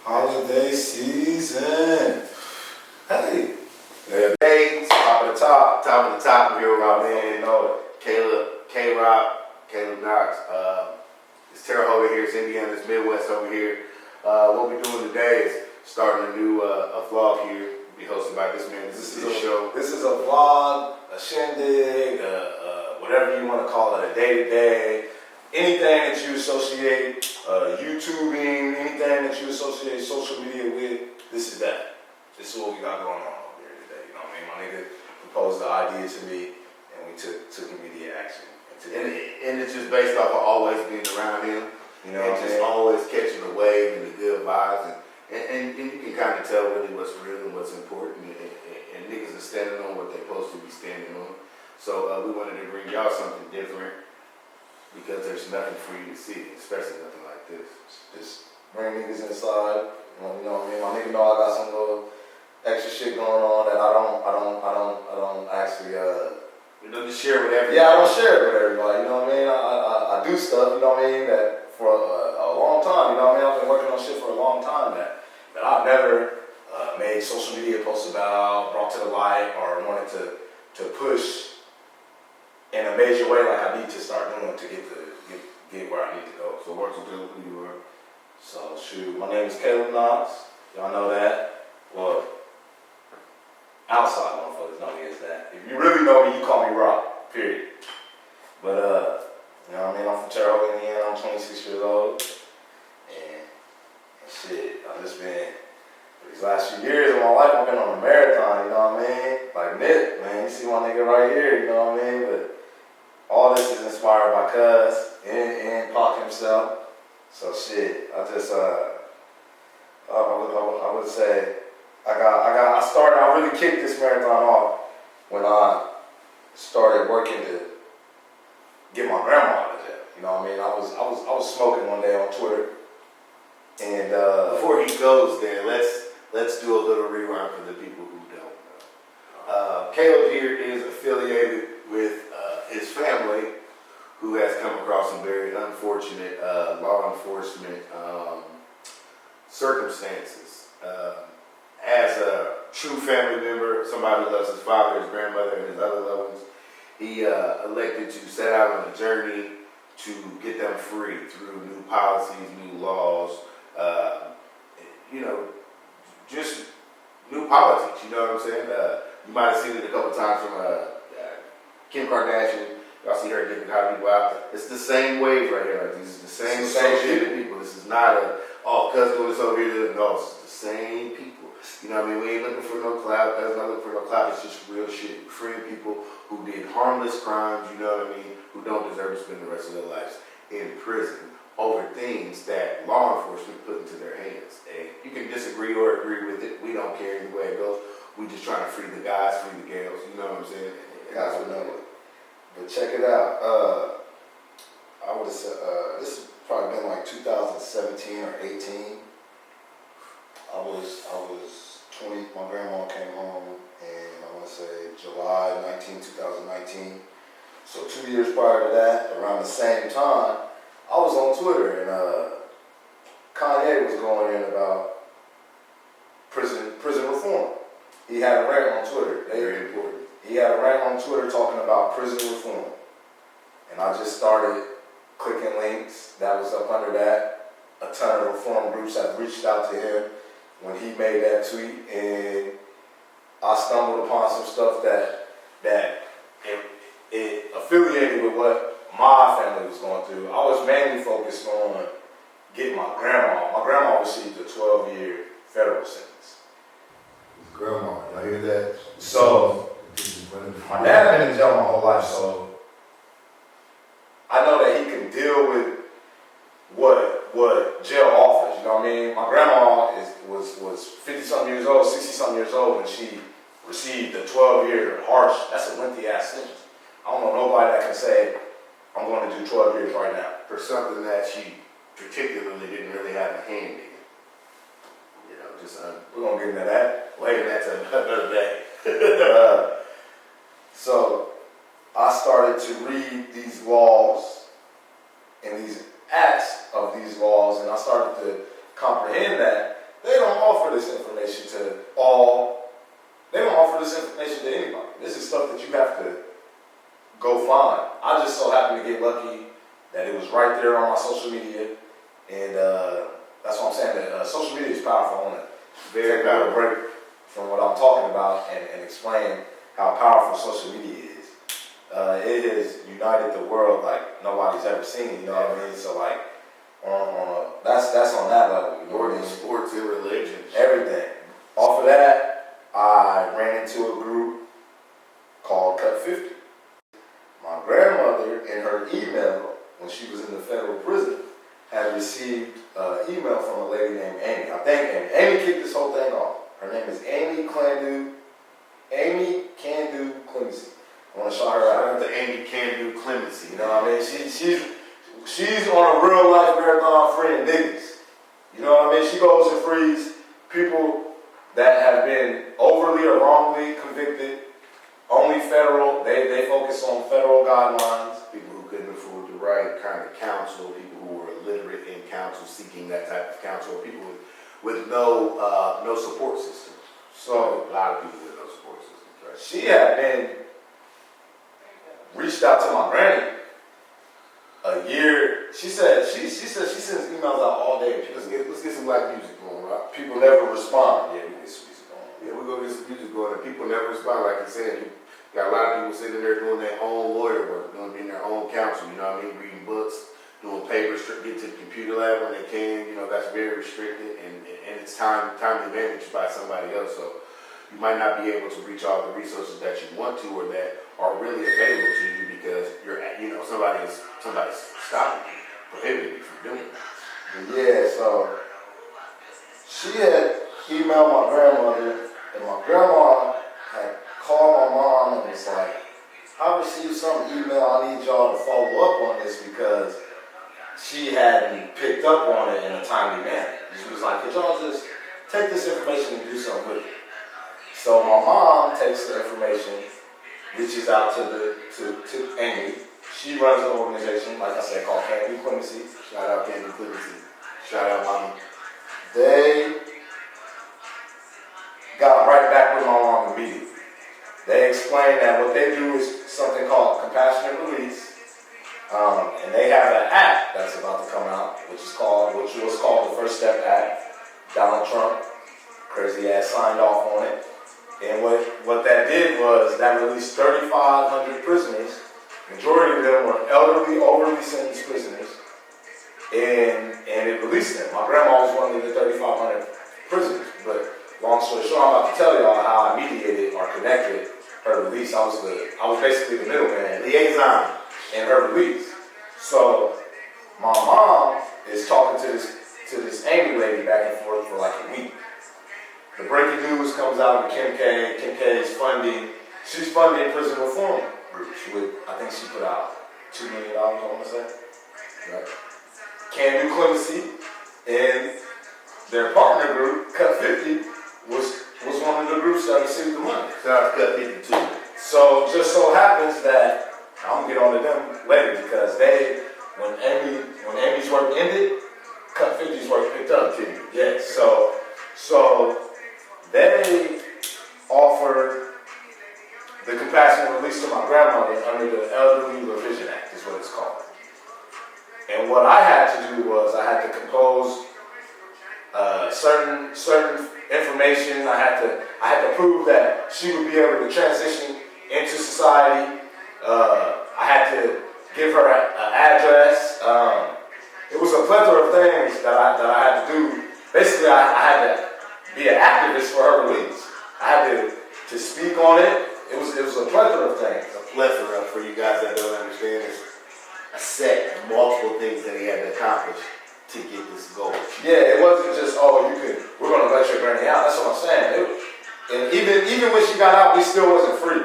Holiday season. Hey. Yeah. Hey, top of the top. I'm here with my man, you know, Kroc, Caleb Knox. It's Terre Haute here, it's Indiana, it's Midwest over here. What we're doing today is starting a new vlog here. Be hosted by this man. This is a show. This is a vlog, a shindig, whatever you want to call it, a day-to-day. Anything that you associate YouTubing, anything that you associate social media with, this is that. This is what we got going on over here today. You know what I mean? My nigga proposed the idea to me, and we took immediate action. And it's just based off of always being around him, you know, and just always catching the wave and the good vibes, and you can kind of tell really what's real and what's important, and niggas are standing on what they're supposed to be standing on. So we wanted to bring y'all something different because there's nothing for you to see, especially nothing like this. Just bring niggas inside. You know what I mean? My nigga know I got some little extra shit going on that I don't actually You know, just share with everybody. Yeah, I don't share it with everybody. You know what I mean? I do stuff. You know what I mean? That for a long time. You know what I mean? I've been working on shit for a long time that I've never made social media posts about, brought to the light, or wanted to push in a major way like I need to start doing to get where I need to go. So what's the deal with who you are? So shoot, my name is Caleb Knox. Y'all know that. Well, outside motherfuckers know me as that. If you really know me, you call me Rock. Period. But you know what I mean? I'm from Terre Haute, Indiana. I'm 26 years old, and shit, I've just been these last few years of my life. I've been on a marathon. You know what I mean? Like Nick, man. You see my nigga right here. You know what I mean? But all this is inspired by Cuz and Pac himself. So shit, I just I would say I really kicked this marathon off when I started working to get my grandma out of jail. You know what I mean? I was smoking one day on Twitter, and before he goes there, let's do a little rewind for the people who don't know. Caleb here is affiliated with his family, who has come across some very unfortunate law enforcement circumstances. As a true family member, somebody who loves his father, his grandmother, and his other loved ones, he elected to set out on a journey to get them free through new policies, new laws, you know, just new politics, you know what I'm saying? You might have seen it a couple times from Kim Kardashian. Y'all see her getting kind of people out. It's the same wave right here. Like, these are the same associated people. This is not cuz doing this over here. No, it's the same people. You know what I mean? We ain't looking for no clout. Cuz not looking for no clout. It's just real shit. Freeing people who did harmless crimes, you know what I mean, who don't deserve to spend the rest of their lives in prison over things that law enforcement put into their hands. And you can disagree or agree with it. We don't care either way it goes. We just trying to free the guys, free the gals. You know what I'm saying? guys would know it. But check it out. I would have said this has probably been like 2017 or 18. I was 20. My grandma came home, and I want to say July 2019. So 2 years prior to that, around the same time, I was on Twitter, and Kanye was going in about prison reform. He had a rant on Twitter. Very important. He had a rant on Twitter talking about prison reform. And I just started clicking links that was up under that. A ton of reform groups have reached out to him when he made that tweet. And I stumbled upon some stuff that it affiliated with what my family was going through. I was mainly focused on getting my grandma. My grandma received a 12-year federal sentence. Grandma, I hear that. So my dad been in jail my whole life, so I know that he can deal with what jail offers. You know what I mean? My grandma was 50-something years old, 60-something years old, and she received a 12-year harsh. That's a lengthy ass sentence. I don't know nobody that can say I'm going to do 12 years right now for something that she particularly didn't really have a hand in. You know, just we're gonna get into that later. That's another day. So I started to read these laws and these acts of these laws, and I started to comprehend that there on my social media, and that's what I'm saying. That social media is powerful. I want to Very take a powerful. break from what I'm talking about and explain how powerful social media is. It has united the world like nobody's ever seen. You know what I mean? So like, that's on that level. You know More what I than mean? sports and religion. Everything. Off of that, I ran into a group called Cut 50. My grandmother, in her email, when she was in the federal prison, had received an email from a lady named Amy. I think Amy kicked this whole thing off. Her name is Amy Candu Clemency. I want to shout her Shout out. out to Amy Candu Clemency. You know what I mean? She's on a real life marathon freeing niggas. You know what I mean? She goes and frees people that have been overly or wrongly convicted. Only federal. They focus on federal guidelines. People who couldn't afford the right kind of counsel, people who were illiterate in counsel, seeking that type of counsel, people with no support system. So A lot of people with no support systems, right? she had been reached out to my granny a year. She said she sends emails out all day. Let's get some black music going, right? People never respond. Yeah, we get some music going. Yeah, we're gonna get some music going, and people never respond. Like you said, you got a lot of people sitting there doing their own lawyer work, doing their own counsel. You know what I mean? Reading books, doing papers, get to the computer lab when they can. You know, that's very restricted, and it's timely managed by somebody else. So you might not be able to reach all the resources that you want to, or that are really available to you because somebody's stopping you, prohibiting you from doing that. Yeah, so she had emailed my grandmother, and my grandma had called my mom and was like, I received some email, I need y'all to follow up on this because she hadn't picked up on it in a timely manner. She was like, could y'all just take this information and do something with it? So my mom takes the information, reaches out to Amy. She runs an organization, like I said, called Candy Clemency. Shout out Candy Clemency. Shout out Mama. They got right back with my mom immediately. They explained that what they do is something called compassionate release. And they have an act that's about to come out, which was called the First Step Act. Donald Trump, crazy ass, signed off on it. And what that did was that released 3,500 prisoners. Majority of them were elderly, overly sentenced prisoners. And it released them. My grandma was one of the 3,500 prisoners. But long story short, I'm about to tell y'all how I mediated or connected her release. I was basically the middleman, liaison in her release. So my mom is talking to this Amy lady back and forth for like a week. The breaking news comes out with Kim K. Kim K is she's funding prison reform groups. I think she put out $2 million, I want to say. Right. Can Do Clemency and their partner group, Cut 50, was one of the groups that received the money. Shout out to Cut 50 too. So just so happens that I'm gonna get on to them later because when Amy's work ended, Cut 50's work picked up. Yes. So they offered the compassionate release to my grandmother under the Elderly Revision Act, is what it's called. And what I had to do was I had to compose certain information. I had to prove that she would be able to transition into society. I had to give her an address. It was a plethora of things that I had to do. Basically, I had to be an activist for her release. I had to speak on it. It was a plethora of things. A plethora, for you guys that don't understand, is a set of multiple things that he had to accomplish to get this goal. Yeah, it wasn't just, we're going to let your granny out. That's what I'm saying. And even when she got out, we still wasn't free.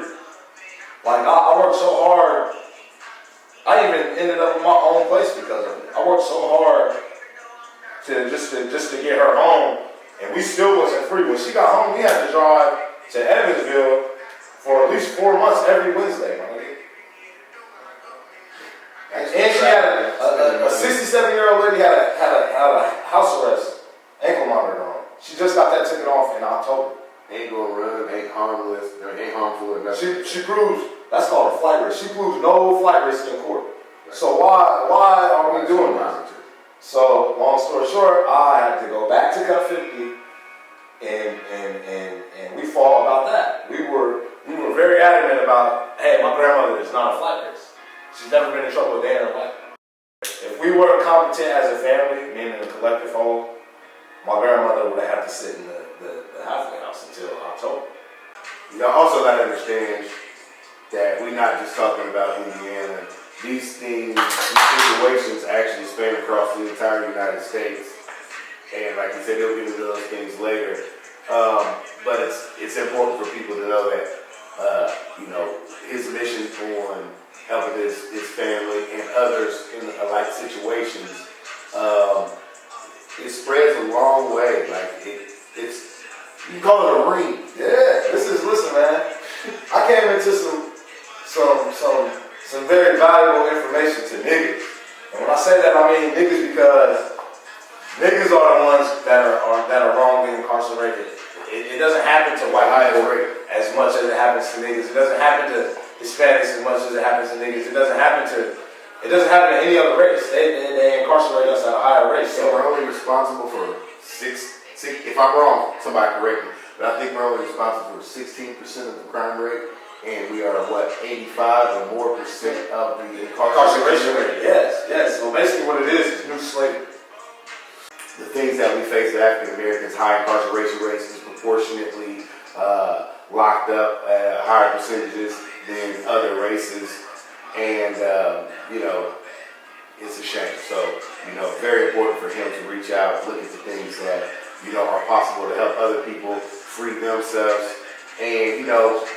Like, I worked so hard. I even ended up in my own place because of it. I worked so hard to get her home, and we still wasn't free. When she got home, we had to drive to Evansville for at least 4 months every Wednesday, my nigga. And she had a 67-year-old lady had a house arrest, ankle monitor on. She just got that taken off in October. Ain't gonna run, ain't harmless, ain't harmful or nothing. She proves, that's called a flight risk. She proves no flight risk in court. So why are we doing that? So long story short, I had to go back to Cut 50 and we fought about that. We were very adamant about, hey, my grandmother is not a flight race. She's never been in trouble a day in her life. If we weren't competent as a family, meaning a collective whole, my grandmother would have had to sit in the halfway house until October. You also got to understand that we're not just talking about Indiana. These things, these situations actually span across the entire United States. And like you said, they'll get into those things later. But it's important for people to know that, his mission on helping his family and others in like situations, it spreads a long way. Like it's you call it a ring. Yeah, listen, man. I came into some very valuable information to niggas. And when I say that, I mean niggas because niggas are the ones that are wrongly incarcerated. It doesn't happen to white people as much as it happens to niggas. It doesn't happen to Hispanics as much as it happens to niggas. It doesn't happen to any other race. They incarcerate us at a higher rate. So we're only responsible for six. If I'm wrong, somebody correct me. But I think we're only responsible for 16% of the crime rate, and we are 85 or more percent of the incarceration rate. Yes. So basically, what it is new slavery. The things that we face as African Americans, high incarceration rates, disproportionately locked up at higher percentages than other races, and it's a shame. So very important for him to reach out, look at the things that are possible to help other people free themselves, and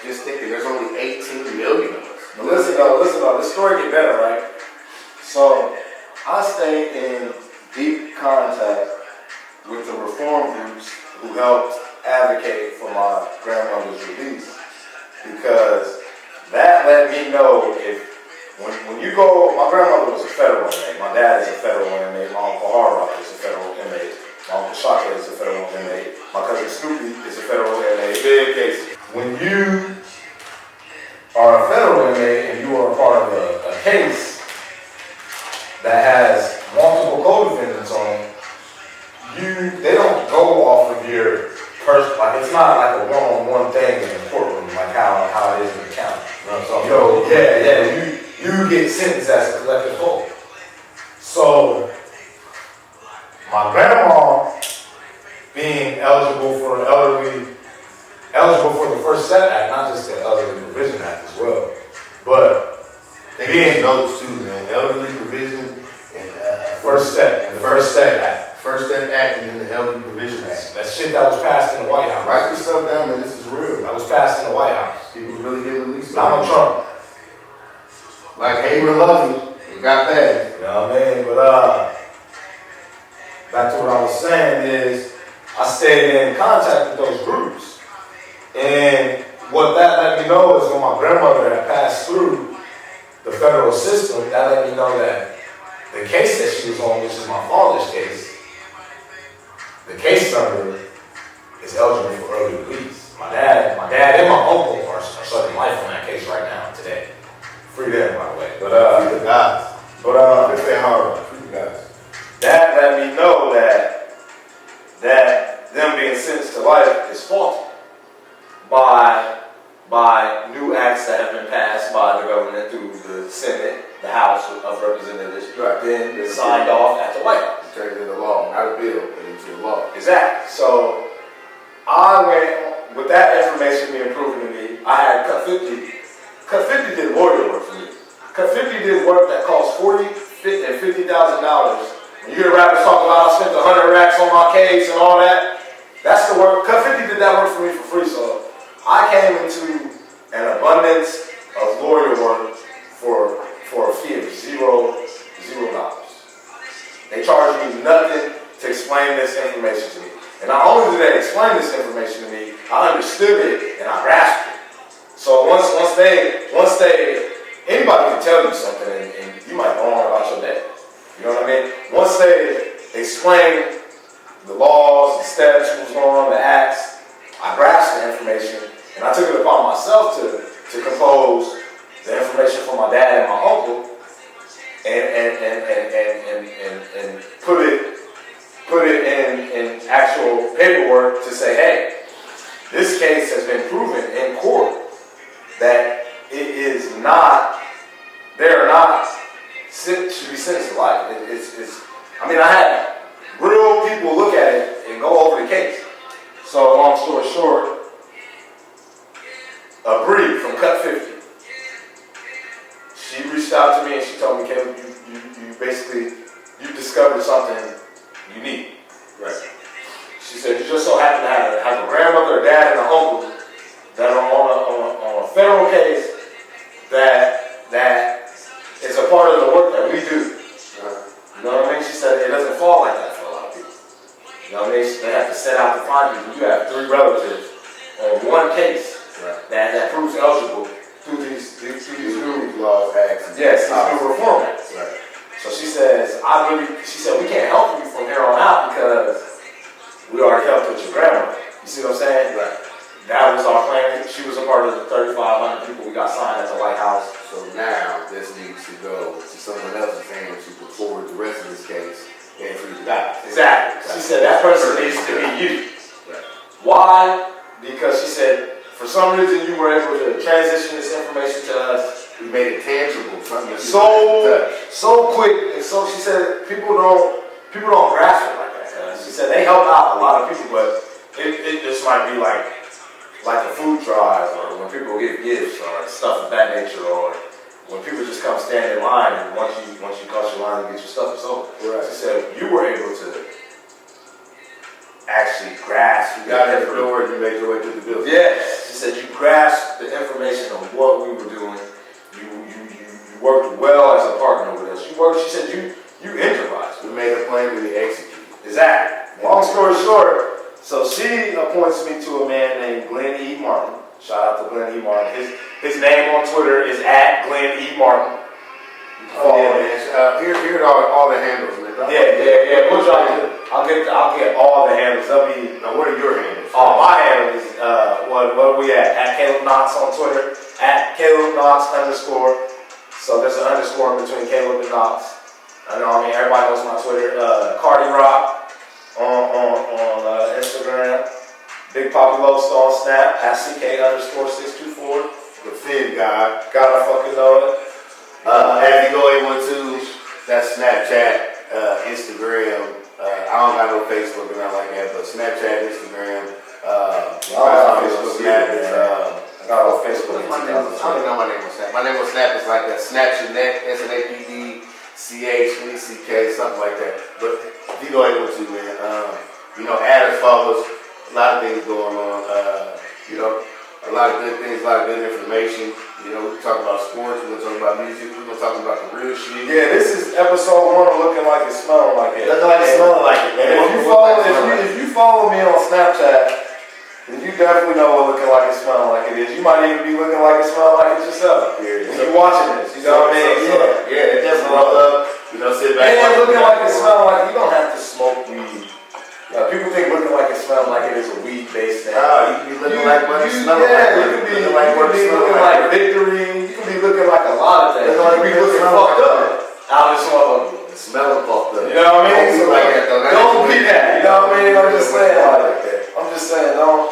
just thinking there's only 18 million of us. But listen though, this story get better, right? So I stay in deep contact with the reform groups who helped advocate for my grandmother's release, because that let me know if when you go, my grandmother was a federal inmate, my dad is a federal inmate, my uncle Hard is a federal inmate, my uncle Kroc is a federal inmate, my cousin Snoopy is a federal inmate. Big cases. When you are a federal inmate and you are a part of a case that has multiple co-defendants on it, they don't go off of your person. Like, it's not like a one-on-one thing in the courtroom, like how it is in the county. You get sentenced as a collective whole. So my grandma, being eligible for the First Step Act, not just the Elderly Provision Act as well, but being those two, man, Elderly Provision and First Step Act. First Step Act and then the Elderly Provision Act. That shit that was passed in the White House. Write this stuff down, man. This is real. That was passed in the White House. People really get released. Donald Trump. Like, hey, we're loving it got passed. You know what I mean? But back to what I was saying is, I stayed in contact with those groups. And what that let me know is when my grandmother had passed through the federal system, that let me know that the case that she was on, which is my father's case, the case number is eligible for early release. My dad and my uncle are serving life on that case right now, today. Free them, by the way. Free the guys. If they hard, free the guys. That let me know that them being sentenced to life is faulty by new acts that have been passed by the government through the Senate, the House of Representatives, then signed off at the White House. Turned into law, not a bill, but into a law. Exactly. So I went, with that information being proven to me, I had Cut 50. Cut 50 did lawyer work for me. Cut 50 did work that cost $40,000 and $50,000. When you hear rappers talk about I spent 100 racks on my case and all that, that's the work. Cut 50 did that work for me for free. So I came into an abundance of lawyer work for a fee of $0. They charged me nothing to explain this information to me. And not only did they explain this information to me, I understood it and I grasped it. So once they, anybody can tell you something and you might go on about your day. You know what I mean? Once they explain the laws, the steps, what's going on, the acts, I grasped the information and I took it upon myself to compose the information for my dad and my uncle. actual paperwork to say, hey, this case has been proven in court that it is not, they are not, should be sentenced to life. I mean, I had real people look at it and go over the case. So long story short, a Bree from Cut 50, she reached out to me and she told me, Caleb, you basically, you discovered something unique. Right. She said, you just so happen to have a grandmother, a dad, and an uncle that are on a federal case that is a part of the work that we do. You know what I mean? She said, it doesn't fall like that for a lot of people. You know what I mean? They have to set out to find people. You have 3 relatives on one case that proves eligible through these new laws, acts. Yes, these new reform acts. Right. So she says, she said, we can't help you from here on out because we already helped with your grandmother. You see what I'm saying? Right. That was our plan. She was a part of the 3,500 people we got signed at the White House. So now this needs to go to someone else's hands to put forward the rest of this case and free the guy. Exactly. She said that person needs to be you. Right. Why? Because she said, for some reason you were able to transition this information to us. We made it tangible. So quick. And so she said people don't grasp it like that. She said they help out a lot of people, but it just might be like a food drive, or when people get gifts or stuff of that nature, or when people just come stand in line and once you cross your line and get your stuff, it's over. Right. She said you were able to actually grasp. You got in the door and you made your way to the building. Yes. She said you grasped the information of what we were doing. You worked well as a partner with us. She said you improvised. We made a plan and we executed. Exactly. Long story short, so she appoints me to a man named Glenn E. Martin. Shout out to Glenn E. Martin. His name on Twitter is @GlennE.Martin. Oh man, here are all the handles, man. Yeah. We'll try to. I'll get all the handles. Now, what are your handles? Oh, my handle is what are we at? @Caleb Knox on Twitter. @Caleb Knox _. So there's an underscore in between Caleb and Knox. I know. I mean, everybody knows my Twitter. Cardi Rock on Instagram. Big Poppy Losta on Snap. @CK_624. The Fin God. Gotta fucking know it. As you go A12, that's Snapchat, Instagram. I don't got no Facebook and nothing like that, but Snapchat, Instagram. Facebook, Snap is, I got on Facebook. I don't even know my name on Snap. My name on Snap is like that. Snap your neck, SNAPDCH, something like that. But if you go A12, man, add us, follow us. A lot of things going on. A lot of good things, a lot of good information. We talk about sports, we're going to talk about music, we're going to talk about the real shit. Yeah, this is episode 1 of Looking Like It, Smellin Like It. Looking Like It, Smellin Like It. And if you follow me on Snapchat, then you definitely know what Looking Like It, Smellin Like It is. You might even be looking like it, smelling like it yourself. When you're watching this, you know what I mean? Yeah, it just roll up, sit back. And looking like it, smelling like it, you don't have to smoke weed. People think Looking Like It, Smelling Like It is a weed-based thing. You can be looking like what it smells like. You can be looking like victory. You can be looking like a lot of things. You can be looking fucked up out of this motherfucker. Smelling fucked up. You know what I mean? Don't be like that though. Don't be that. You know what I mean? I'm just saying don't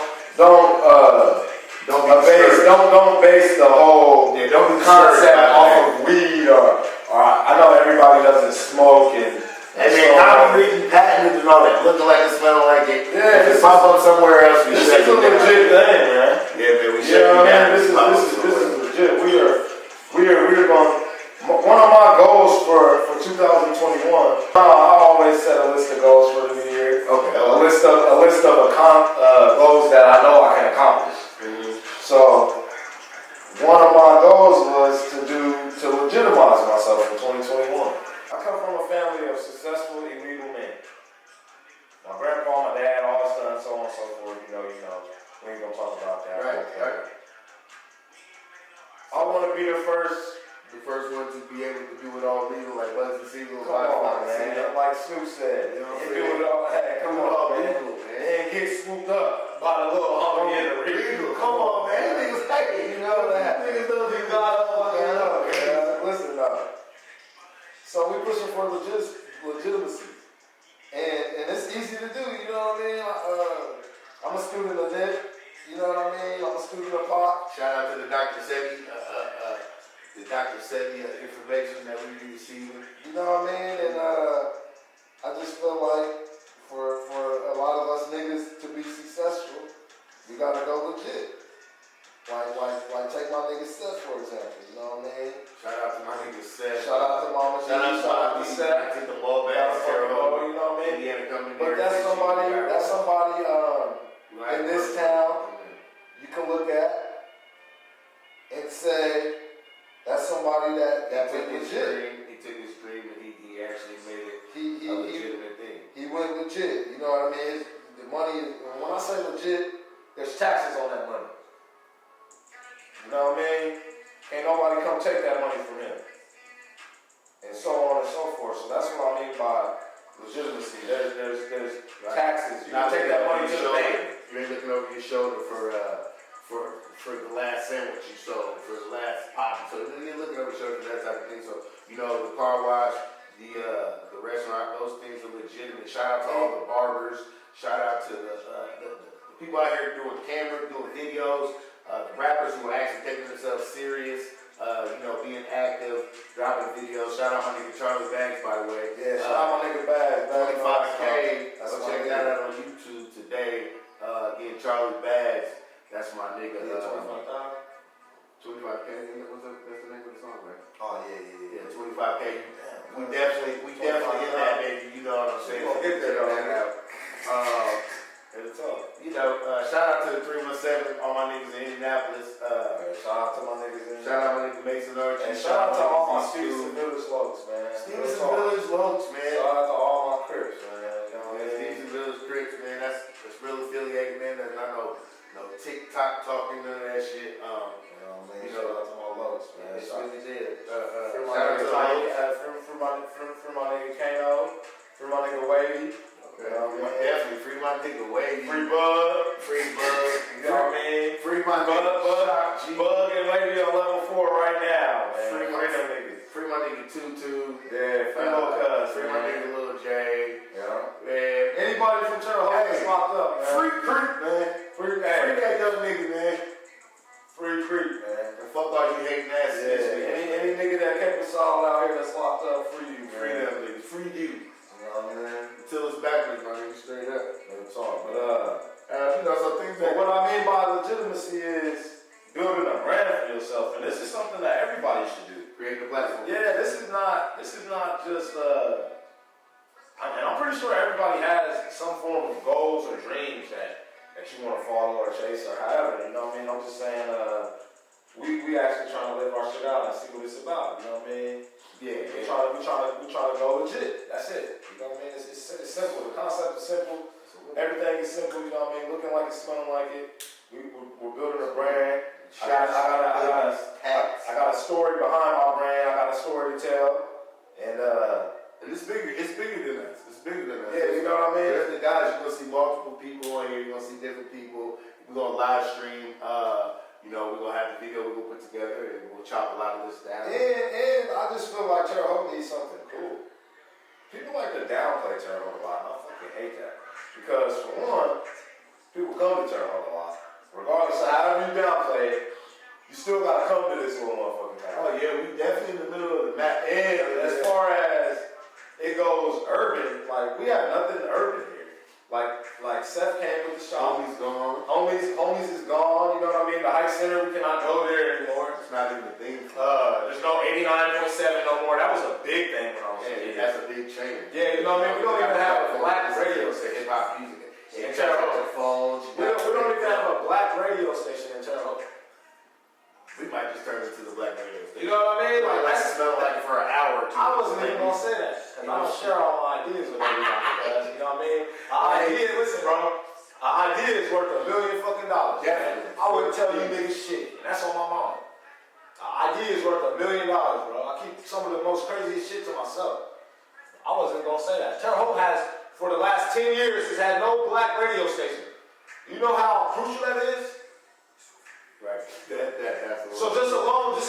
base the whole concept off of weed or I know everybody doesn't smoke and. Hey man, copywritten, patented and all that. Looking like it, smelling like it. Yeah, if it pop up somewhere else, we this is a legit thing, man. Yeah, man, we should be down. This is legit. We are going. One of my goals for 2021. I always set a list of goals for the new year. Okay. A list of goals that I know I can accomplish. Mm-hmm. So one of my goals was to legitimize myself in 2021. I come from a family of successful illegal men. My grandpa, my dad, all his sons, so on and so forth. We ain't gonna talk about that. Right. I want to be the first one to be able to do it all legal, like Buzz and Siegel. Come on, man. Like Snoop said, you know what I'm do it all. Hey, come on, man. And get swooped up by the little homie in the legal. Come on, man. Niggas hating, you know that. Niggas don't do God. Listen, So we pushing for legitimacy. And this it's easy to do, you know what I mean? I'm a student of Nick, you know what I mean? I'm a student of Pop. Shout out to the Dr. Sebi, the Dr. Sebi information that we be receiving. You know what I mean? And I just feel like for a lot of us niggas to be successful, we gotta go legit. Like take my nigga Seth for example, you know what I mean? Shout out to my nigga Seth. Shout out to Mama G, shout out to Seth. Take the ball back, you know what I mean? Indiana coming But there. that's somebody in this town you can look at and say that's somebody that took went his legit. dream. He took his dream and he actually made it a legitimate thing. He went legit, you know what I mean? The money, when I say legit, there's taxes on that money. You know what I mean? Ain't nobody come take that money from him. And so on and so forth. So that's what I mean by legitimacy. There's taxes. You can take that money to the bank. You ain't looking over your shoulder for the last sandwich you sold, for the last pop. So you ain't looking over your shoulder for that type of thing. So, you know, the car wash, the restaurant, those things are legitimate. Shout out to all the barbers. Shout out to the people out here doing camera, doing videos. The rappers who are actually taking themselves serious, you know, being active, dropping videos. Shout out my nigga Charlie Banks, by the way. Yeah, shout out my nigga Bags. 25K. That's Go my check nigga. that out on YouTube today. Again, Charlie Bags. That's my nigga. Yeah, 25,000. 25K. That's the name of the song, right? Oh yeah. Yeah, 25K. We definitely in that, baby. You know what I'm saying? We gonna get there, though. It's up. You know, shout out to the 317, all my niggas in Indianapolis. Shout out to my niggas in Shout out my nigga Mason Archie. And shout out to all my Stevenson Stevenson Village folks, man. Stevenson Village folks, man. Shout out to all my Crips, man. You know what I mean? Stevenson Village Crips, man. That's real affiliated, man. There's not no TikTok talking, none of that shit. You know what I mean? Shout out to my lows, man. It's really dead. Free Shout out to the my nigga Kano. Free my nigga Wavy. Definitely free my nigga Wavy. Free Bug. You know what I mean? Free my nigga Bug and Wavy on level 4 right now, man. Free them niggas. Free my nigga Tutu. Yeah, free Lil Cuz. Free my nigga Lil J. Yeah. Man. Anybody from Terre Haute is locked up, man. Free Creek, man. Free that young nigga, man. Free Creek, man. And fuck all you hating ass Yeah. Any nigga that kept us all out here that's locked up, free you, man. Free them niggas. Free you. You know what I mean? Until it's backwards, my nigga, straight up. Real talk. But you know, so things but what I mean by legitimacy is building a brand for yourself, and this is something that everybody should do. Create the platform. Yeah, this is not just and I'm pretty sure everybody has some form of goals or dreams that you want to follow or chase or however, you know what I mean? I'm just saying we actually trying to live our shit out and see what it's about, you know what I mean? Yeah, We trying to go legit. That's it. You know what I mean? It's simple. The concept is simple. Everything is simple. You know what I mean? Looking like it, smelling like it. We're building a brand. I got a story behind my brand. I got a story to tell. And it's bigger. It's bigger than us. It's bigger than us. Yeah, you know what I mean? There's the guys. You're gonna see multiple people on here. You're gonna see different people. We're gonna live stream. You know, we're gonna have the video we're gonna put together, and we'll chop a lot of this down. And I just feel like Terre Haute needs something cool. People like to downplay Terre Haute a lot, and I fucking hate that. Because for one, people come to Terre Haute a lot. Regardless of however you downplay it, you still gotta come to this little motherfucking town. Oh yeah, we definitely in the middle of the map. And as far as it goes urban, like we have nothing urban here. Like Seth came with the shop. Homies gone. Homies is gone, you know what I mean? The Hike Center, we cannot go there anymore. It's not even a thing. There's no 89.7 no more. That was a big thing when I was a kid. That's a big change. Yeah, you know what I mean? We don't even have a black radio station. Hip hop music. In Terre Haute. Phones. We don't even have a black radio station in Terre Haute. We might just turn it to the black radio station. You know what I mean? Like that's smell like it for an hour or two. I wasn't even gonna say that because I don't share all my ideas with everybody. Guys, you know what I mean? Listen, bro. An idea is worth $1 million fucking dollars. Definitely. I wouldn't tell you niggas shit, and that's on my mom. An idea is worth $1 million, bro. I keep some of the most craziest shit to myself. I wasn't gonna say that. Terre Haute has, for the last 10 years, has had no black radio station. You know how crucial that is? Right. That's So just alone, if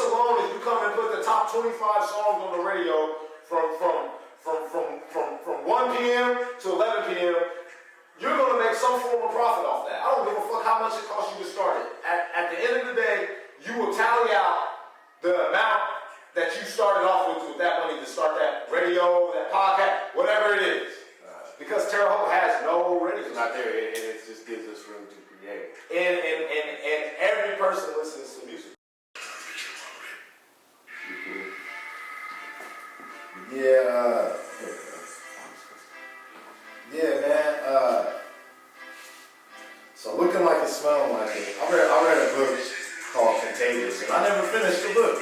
you come and put the top 25 songs on the radio from from 1 p.m. to 11 p.m., you're going to make some form of profit off that. I don't give a fuck how much it costs you to start it. At the end of the day, you will tally out the amount that you started off with that money to start that radio, that podcast, whatever it is. Because Terre Haute has no radio. It's not there, and it just gives us room to create. And every person listens to music. Yeah, yeah, man. So Looking Like It, Smellin Like It. I read a book called Contagious, and I never finished the book.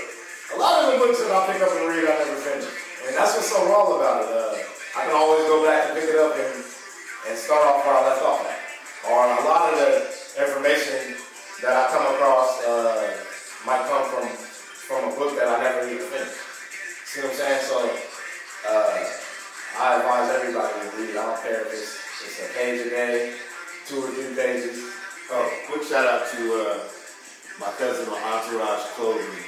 A lot of the books that I pick up and read, I never finish. And that's what's so raw about it. I can always go back and pick it up and start off where I left off at. Or a lot of the information that I come across might come from a book that I never even finished. See what I'm saying? So I advise everybody to read. I don't care if it's a page a day, 2 or 3 pages. Oh, quick shout out to my cousin on Entourage Clothing.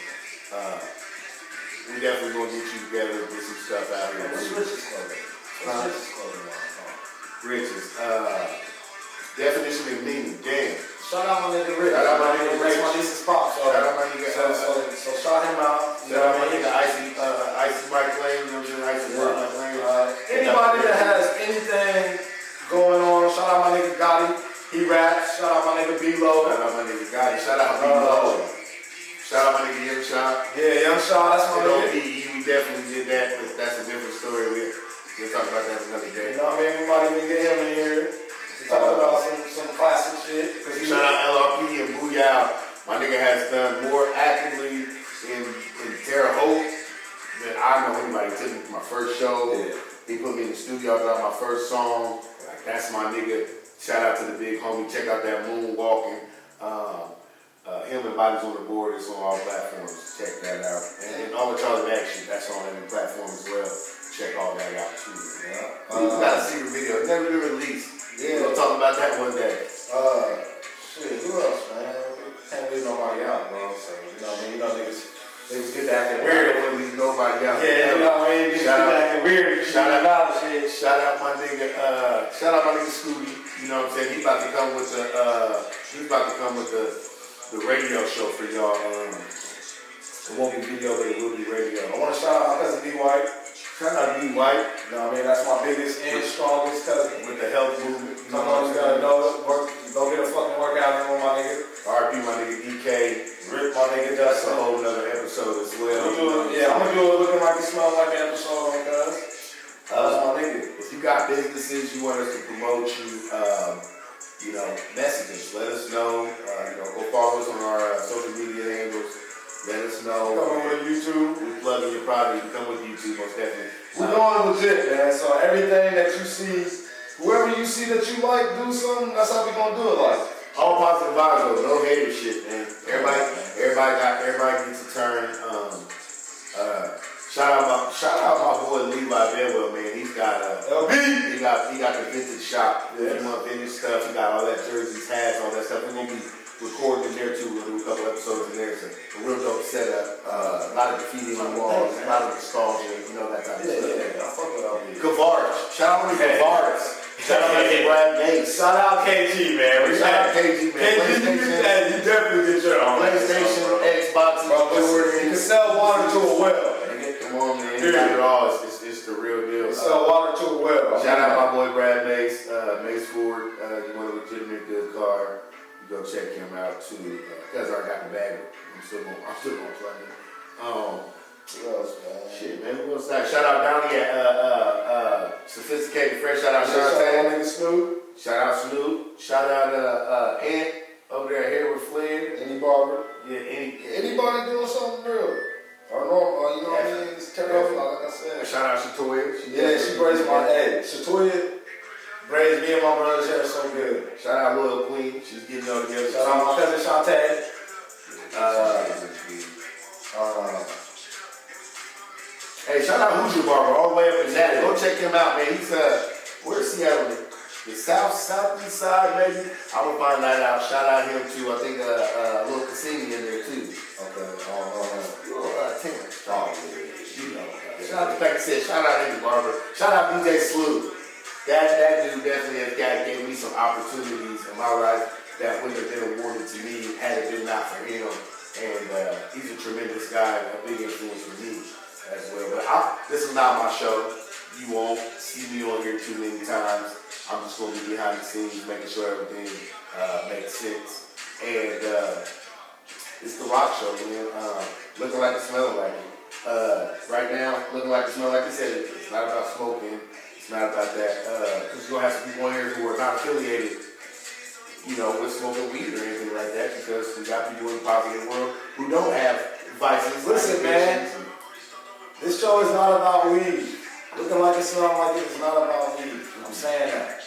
We definitely gonna get you together and get some stuff out here. What's Rich's clothing? What's Rich's clothing? Riches. Definition of meaning. Damn. Shout out my nigga Rich. Shout out my nigga Rich. That's my niece's pop. Shout out my nigga. So shout him out. Shout out my nigga Icy Mike Lane. You know what I'm saying? Icy Mike Lane. Anybody that has anything going on, shout out my nigga Gotti. He raps. Shout out my nigga B-Lo. Shout out my nigga Gotti. Shout out B-Lo. Shout out my nigga Young Shot. Yeah, Young Shot. That's my nigga. We definitely did that, but that's a different story. We'll talk about that another day. You know what I mean? We might even get him in here to talk about some classic shit. Shout out LoughKey and Booyah. My nigga has done more actively in Terre Haute than I know anybody. He took me to my first show. Yeah. He put me in the studio, I dropped my first song. Like, that's my nigga. Shout out to the big homie. Check out that Moonwalking. Him and Bodies on the Board is on all platforms. Check that out. And all the Charlie Mack shit, that's on every platform as well. Check all that out too. Yeah. He's got a secret video. It's never been released. Yeah. We'll talk about that one day. Shit, who else, man? Can't leave nobody out, bro. So, you know what I mean? You know niggas get to acting weird. I don't want to leave nobody out. Yeah, you know what I mean? Niggas get to acting weird. Shout out my nigga, Scooty. You know what I'm saying? He's about to come with the radio show for y'all. It won't be video, but it will be radio. I want to shout out my cousin D White. Shout out D White. You know what I mean? That's my biggest and strongest cousin. With the health movement. Come on, you gotta know it. Go get a fucking workout in with my nigga. RP my nigga EK. Rip my nigga That's a Dustin. whole nother episode as well. I'm gonna do it Looking Like It, Smell Like It episode on cuz. That's my nigga. If you got businesses you want us to promote, you know, message us. Let us know. Go follow us on our social media handles. Let us know. Come with YouTube. We plugging your product. You come with YouTube, most definitely. We're going legit, man. So everything that you see, whoever you see that you like, do something. That's how we gonna do it. Like All positive vibes though. No hater shit, man. Everybody gets a turn. Shout out my boy Levi Bedwell, man. He's got LB. he got the vintage shop. Yeah. He want vintage stuff. He got all that jerseys, hats, all that stuff. We're gonna be recording in there too. We'll do a couple episodes in there. It's a real dope setup. A lot of graffiti on the walls, a lot of nostalgia, you know, that type of stuff. Yeah. I fuck with LB. Gavarge. Shout out to Gavarge. Shout out to Brad Gates. Shout out KG, man. Shout out KG, man. You definitely get your own. PlayStation, Xbox, You can sell water to a well. Come on, man. You got it all. It's the real deal. Sell water to a well. Shout out my boy Brad Mace, Mace Ford. You want a legitimate good car? You go check him out too. Cause I got the bag. I'm still gonna plug it. What else, man? Shit, man. What's that? Shout out Downey at Sophisticated Fresh. Shout out Shout out Shantae. nigga Snoop. Shout out Snoop. Shout out Ant over there here with Flynn. Any barber. Yeah, Anybody doing something real. Or normal, you know what I mean? It's turn off, like I said. Shout out Shatoya. She braids my head. Shatoya braids me and my brother's hair so good. Shout out Lil Queen. She's getting all together. Shout out my cousin Shantae. Hey, shout out Hoosier Barber all the way up in that. Go check him out, man. He's where's Seattle? The southeast side, maybe. I'm gonna find that out. Shout out him too. I think a little Cassini in there too. Okay. Little Terrence. Oh, yeah. You know. Shout out, like I said, shout out Andy Barber. Shout out DJ Slew. That dude definitely has gave me some opportunities in my life that wouldn't have been awarded to me had it been not for him. And he's a tremendous guy and a big influence for me as well. But this is not my show. You won't see me on here too many times. I'm just going to be behind the scenes, making sure everything makes sense. And it's the rock show, man. Looking like it, smelling like it. Right now, looking like it, smelling like it. It's not about smoking. It's not about that. Because you're going to have some people on here who are not affiliated, with smoking weed or anything like that. Because we got people in the positive world who don't have vices. Listen, man. This show is not about weed. Looking like it, smelling like it is not about weed. I'm saying that.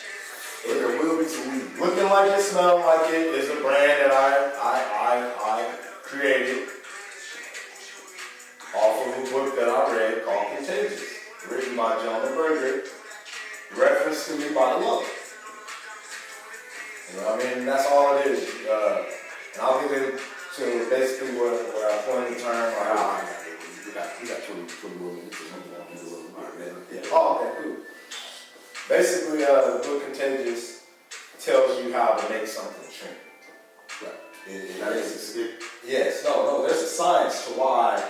But there will be some weed. Looking Like It, Smelling Like It is a brand that I created off of a book that I read called Contagious, written by John Berger, referenced to me by the Love. You know what I mean? That's all it is. And I'll get into basically where I coined the term. We got 20 more minutes or something. Oh, okay, cool. Basically, the book Contagious tells you how to make something shrink. Right. Yes. No. There's a science to why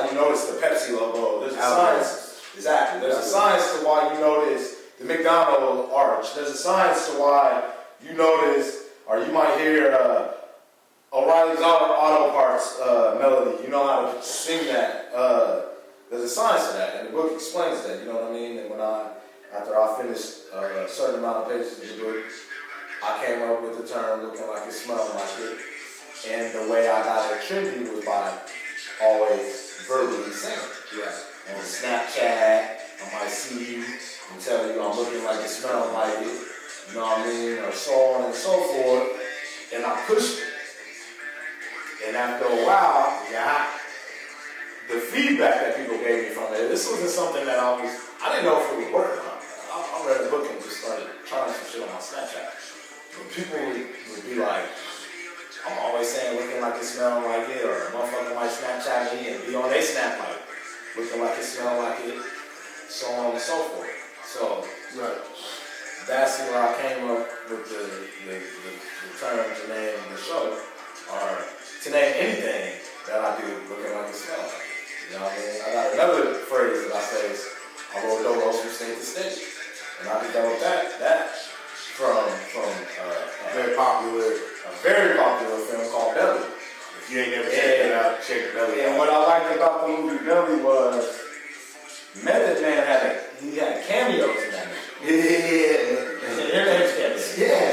you notice the Pepsi logo. There's a science. Exactly. There's a science to why you notice the McDonald's arch. There's a science to why you notice, or you might hear O'Reilly's Auto Parts melody. You know how to sing that. There's a science to that, and the book explains that. You know what I mean? And after I finished a certain amount of pages of the book, I came up with the term "looking like it, smelling like it," and the way I got it trendy was by always verbally saying it. Yeah. On Snapchat, I might see you and tell you I'm looking like it, smelling like it. You know what I mean? Or so on and so forth. And I pushed it. And after a while, the feedback that people gave me from it, this wasn't something that I didn't know if it would work or not. I read a book and just started trying some shit on my Snapchat. And people would be like, I'm always saying looking like it, smelling like it, or a motherfucker might Snapchat me and be on their Snap like looking like it, smelling like it, so on and so forth. So that's where I came up with the term to name the show, or to name anything that I do looking like it, smelling like it. You know what I mean? I got another phrase that I say is, I roll dolos from state to state. And I developed that from a very popular film called Belly. If you ain't never checked it out, check Belly out. And what I liked about the movie Belly was Method Man had cameos in that movie. Yeah. Your name's cameos. Yeah,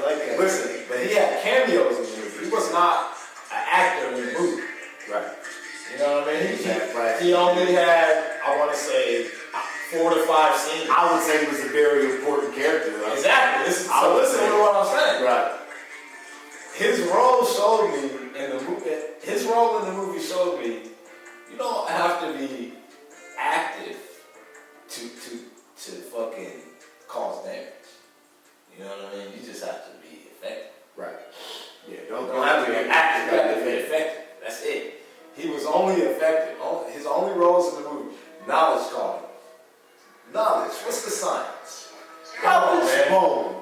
like that. Listen, but he had cameos in the movie. He was not an actor in the movie. Right. You know what I mean? He only had, I want to say, 4 to 5 scenes. I would say he was a very important character. Right? Exactly. Listen to what I'm saying. Right. His role showed me in the movie. His role in the movie showed me you don't have to be active to fucking cause damage. You know what I mean? You just have to be effective. Right. Yeah. You don't have to be active. You have to be effective. That's it. He was only effective. His only roles in the movie. Knowledge calling. Knowledge. What's the science? Come on, man.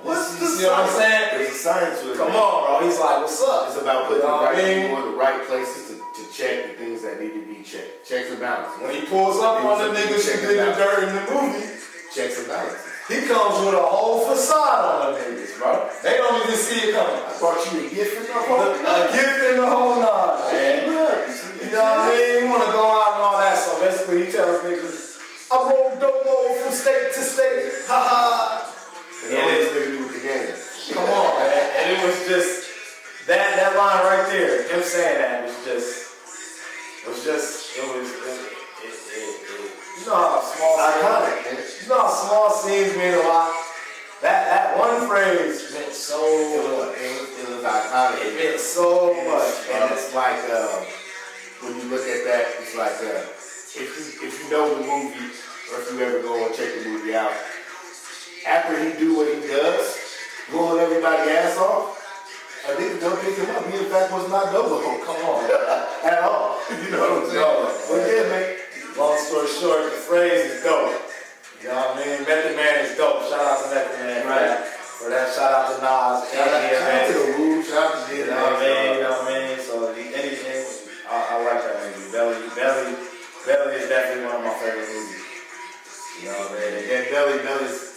What's the science? You know what I'm saying? There's a science with it. Come on, bro. He's like, what's up? It's about putting the right people in the right places to check the things that need to be checked. Checks and balances. When he pulls up on the niggas who did the dirt in the movie, checks and balances. he comes with a whole facade on the niggas, bro. They don't even see it coming. I brought you a gift in the whole A gift in the whole nine, man. You know what I mean? You want to go out and all that. So basically, he tells niggas, I roll domo from state to state. Ha ha. And all this nigga do with the game. Come on, man. And it was just that line right there. Him saying that was you know how small iconic, man. You know how small scenes mean a lot. That one phrase meant so much. It was iconic. It meant so much. And it's like when you look at that, it's like if you know the movie, or if you ever go and check the movie out, after he do what he does, blowing everybody's ass off, a nigga don't pick him up. He in fact was not double. Come on, At all. You know what I'm saying? But yeah, man. long story short, the phrase is dope. You know what I mean? Method Man is dope. Shout out to Method Man. Right. For that, shout out to Nas. Shout out to the Woo. Shout out to You know what I mean? You know what I mean? So anything, I like that movie. Belly is definitely one of my favorite movies. You know what I mean? And Belly's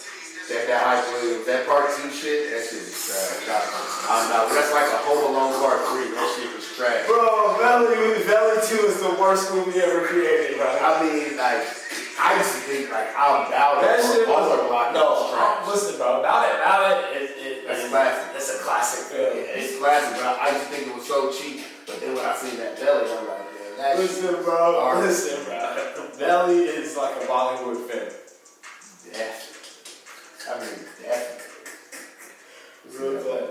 that Hype Williams, that part 2 shit, that shit is trash. That's like a Home Alone part 3. That shit was trash. Bro, Belly 2 is the worst movie ever created, bro. I mean, like, I used to think, like, I'm down That shit was trash. listen, bro. About it, That's classic. It's a classic film. Yeah, it's classic, but I used to think it was so cheap. But then when I seen that Belly, I'm like, man, that Listen, bro. Listen, bro. Belly is like a Bollywood film. definitely. I mean, definitely. Real good.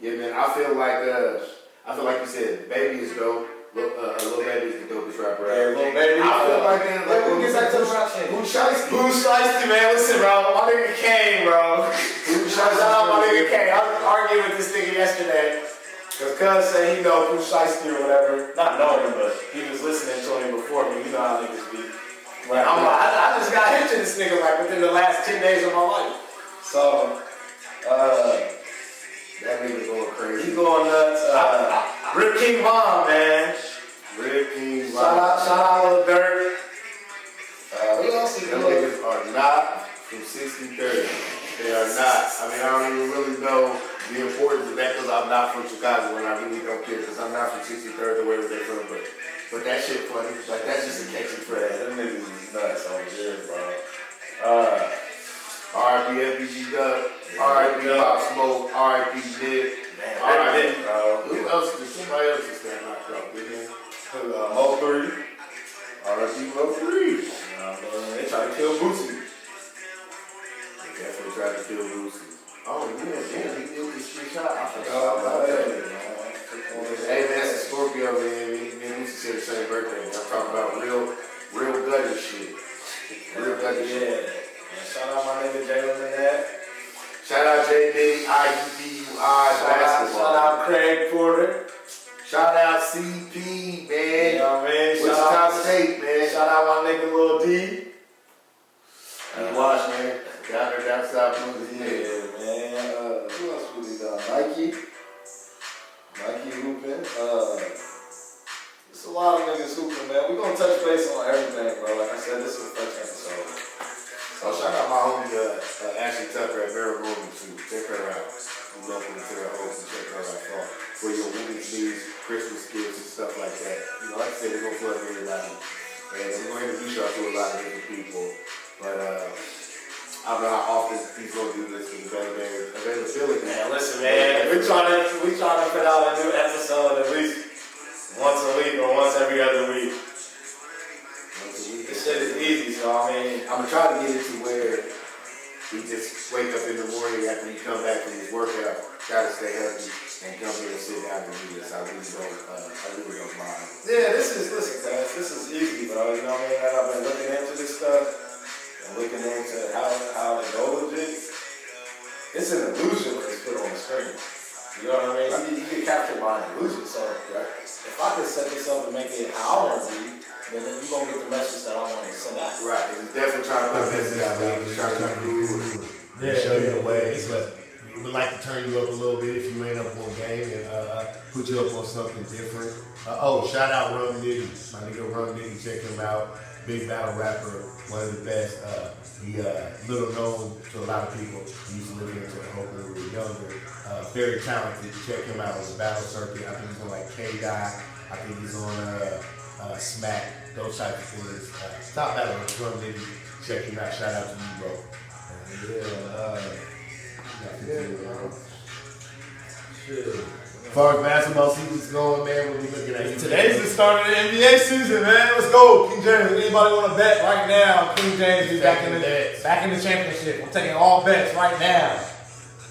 Yeah, man. I feel like you said, Baby is dope. Lil Baby is the dopest rapper. Yeah, Lil Baby. I feel like that. Like, We'll get back to the rap shit. Who shiesty? Who's shiesty, man? Listen, bro. My nigga Kane, bro. Shout out my nigga Kane. I was arguing with this nigga yesterday. Cause Cuz said he know who's shiesty or whatever. Not knowing him, but he was listening to him before me. You know how niggas be. Right. I'm like, I just got hit to this nigga like within the last 10 days of my life. So, that nigga going crazy. he going nuts. Rip King Von, man. Rip King. Shout out Lil Dirt. Who else is them niggas are not from 6030. They are not. I mean, I don't even really know the importance of that because I'm not from Chicago and I really don't care because I'm not from 63rd or wherever they're from. But that shit funny. Like, that's just a catchy phrase. Them niggas is nuts on here, bro. R.I.P. FBG Dub. R.I.P. Pop Smoke. R.I.P. Nick. R.I.P. Who else? Somebody else is that knocked out, didn't they? Mo3. R.I.P. Mo3. Man, they try to kill Boosie. Definitely tried to kill Lucy. Oh, yeah, he did this shit shot. I forgot Oh, about that. man. Hey, man, that's a Scorpio, man. Me and Lucy share the same birthday. I'm talking about real gutty shit. Real gutty shit. Yeah. Shout out my nigga Jalen and that. Shout out J.D. IUPUI basketball. Shout out Craig Porter. Shout out CP, man. You know what I mean? Wichita State, man. Shout out my nigga Lil D. Watch, man. Down there, down south, Blues. Yeah, man. Who else would he done? Nike hooping. There's a lot of niggas hooping, man. We're gonna touch base on everything, bro. Like I said, this is the first episode. So shout out my homie Ashley Tucker at Vera Room too. Check her out. We love her to her host and check her out for your women's needs, Christmas gifts and stuff like that. You know, like I said, we're gonna plug everybody. And we're gonna introduce y'all to a lot of different people. But I don't know how often people do this with availability. Man, listen, man. We trying to put out a new episode at least once a week or once every other week. This shit is easy, so I mean, I'm gonna try to get it to where we just wake up in the morning after we come back from his workout, try to stay healthy, and come here and sit down and do this. I really don't mind. yeah, listen, guys, this is easy, bro. You know what I mean? I've been looking into this stuff and looking into how the goal is. It's an illusion when it's put on the screen. You know what I mean? You can capture my illusion. So if I could set this up and make it how I want to be, then you're going to get the message that I want to send out. Right, and he's definitely trying to put a message out there. He's trying to Show you the ways, but we would like to turn you up a little bit if you ain't up on game and put you up on something different. Shout out Rum Nitty, my nigga Rum Nitty, check him out. Big battle rapper, one of the best. He little known to a lot of people. He used to live here in Oakland when we were younger. Very talented. Check him out on the battle circuit. I think he's on like K-Dye. I think he's on Smack. Those types of things. Top battle with Rum Nitty. Check him out. Shout out to you, bro. As far as basketball season's going, man, what we looking at? Today's the start of the NBA season, man. Let's go, King James. Anybody want to bet right now? King James is back in the championship. I'm taking all bets right now.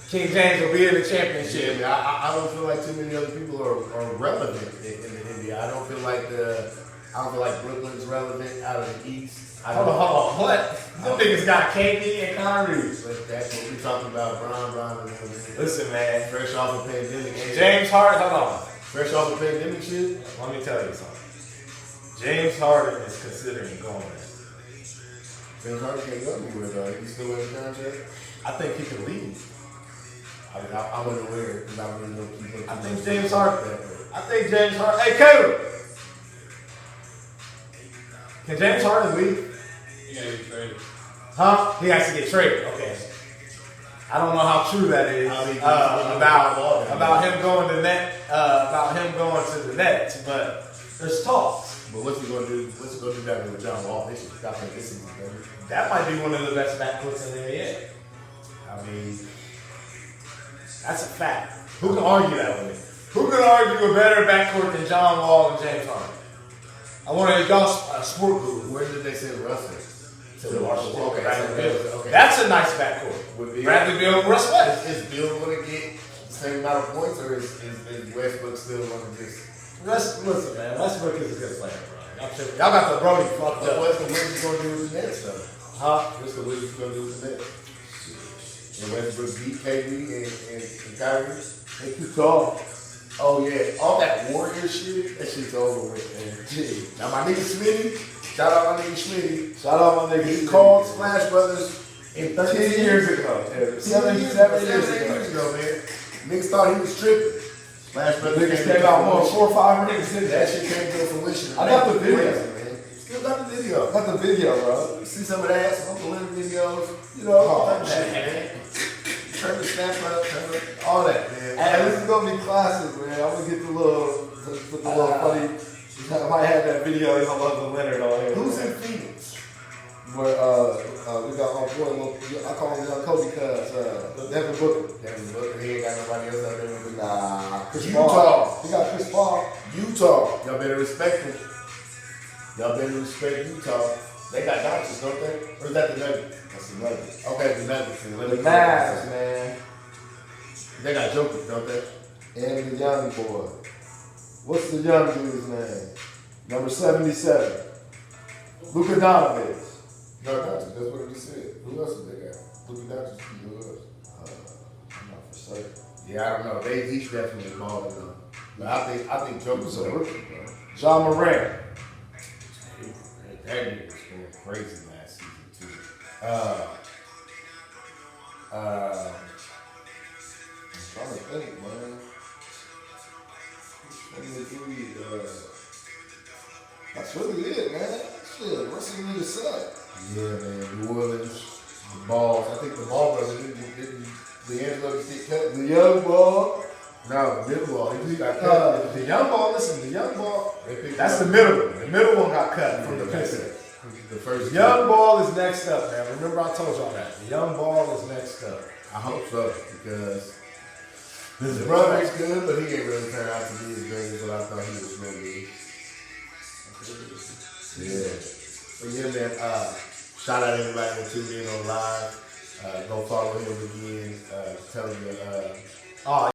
King James will be in the championship. Yeah, man, I don't feel like too many other people are relevant in the NBA. I don't feel like Brooklyn's relevant out of the East. Hold on. What? Them niggas got KD and Kyrie. But that's what we talking about, Bron and them. Listen, man. Fresh off the pandemic. And James Harden, hold on. Fresh off the pandemic shit. Let me tell you something. James Harden is considering going there. James Harden can't go anywhere though. He's still in the contract. I think he can leave. I'm unaware because I really don't keep I think James Harden. Hey, Caleb. Can James Harden leave? He gotta get traded. Huh? He has to get traded. Okay. I don't know how true that is about him going to net. About him going to the Nets, but there's talks. But what's he gonna do? What's he gonna do down there with John Wall? That might be one of the best backcourts in the NBA. I mean, That's a fact. Who can argue that with me? Who can argue a better backcourt than John Wall and James Harden? I want to y'all sport guru. where did they send Russell? To Washington. Okay, Bradley Beal. okay. That's a nice backcourt. Would be- Bradley Beal and Russ West. Is Bill gonna get the same amount of points, or is Westbrook still gonna just? Listen, man. Westbrook is a good player, bro. Y'all got the Brody fucked up. What's the Wizards gonna do with the Nets though? Huh? What's the Wizards gonna do with the Nets? And Westbrook beat KD and Kyrie. They too tall. Oh yeah, all that Warrior shit, that shit's over with, man. Gee. Now my nigga Smitty, shout out my nigga Smitty. Shout out my nigga. He called Splash Brothers in 13 years ago. 7 years ago, man. Niggas thought he was tripping. Splash Brothers Niggas came out more 4 or 5 niggas in that that. shit came to fruition. I got the video. Man. Still got the video. I got the video, bro. You see some of that, some Uncle Lynn videos, you know, all that shit, man. Turn the snap up, all that, man. Hey, this is gonna be classic, man. I'm gonna get the little funny. I might have that video. He's gonna love the Leonard on here. Who's in Phoenix? But we got our boy. I call him Young Kobe cuz Devin Booker. Devin Booker, he ain't got nobody else out there with Nah, Chris Utah. Paul. He got Chris Paul. Utah. Y'all better respect him. Y'all better respect Utah. They got Doncic, don't they? Or is that the Nuggets? That's the Nuggets. Okay, the Nuggets. The Mavs, man. They got Joker, don't they? And the young boy. What's the young dude's name? Number 77. Luka Doncic. No, Doncic. That's what it just said. Who else did they got? Luka Doncic. Who else? I'm not for certain. Yeah, I don't know. He's definitely balling though. But I think Joker's a rookie, bro. John Moran. That nigga was going crazy last season too. I'm trying to think, man. That's really it, man. Shit, the rest of the niggas suck. Yeah, man. New Orleans, the Balls. I think the Ball brother didn't D'Angelo get cut. The young ball. No, the middle ball. He got cut. The young ball, listen, the young ball. They picked That's him the up. middle one. The middle one got cut from the Pistons. The first Young ball is next up, man. Remember I told y'all that. The young ball is next up. I hope so because his brother is good, but he ain't really turned out to be as great as what I thought he was going to be. Yeah. So yeah, man. Shout out everybody that tuned in on live. Go follow him again. Tell him that.